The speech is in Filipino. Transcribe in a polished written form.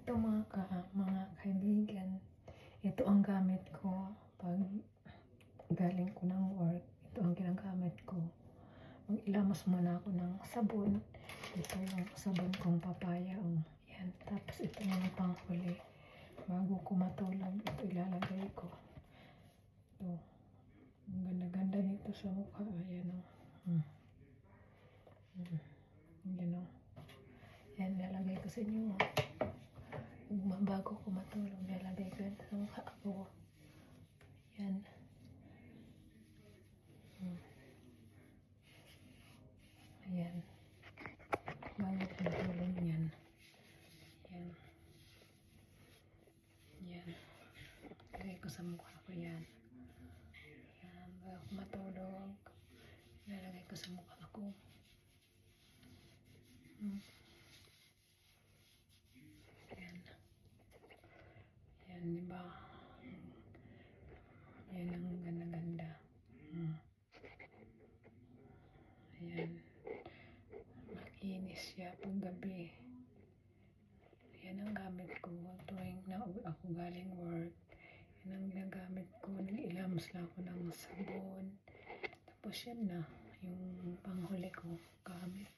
Ito mga kaibigan, ito ang gamit ko pag galing ko ng work. Ito ang ginagamit ko. Mag-ilamos muna ako ng sabon. Ito yung sabon kong papaya. Yan. Tapos ito yung panghuli. Bago ko matulog, ito ilalagay ko. Ito. Ang ganda-ganda nito sa mukha. Ayan o. Yan o. Yan, nalagay ko sa inyo. Bago ko matulog, nalagay ko yan sa mukha ko. Yan. Ayan. Bago ko matulog yan. Yan. Yan. Lagay ko sa mukha ko yan. Yan. Bago ko matulog, nalagay ko sa mukha ko. Yan. Yan, diba? Yan ang ganda-ganda. Ayan. Makinis siya pag gabi. Yan ang gamit ko. Tuwing nauwi ako galing work, yan ang ginagamit ko. Nag-ilamos lang ako ng sabon. Tapos yan na, yung panghuli ko gamit.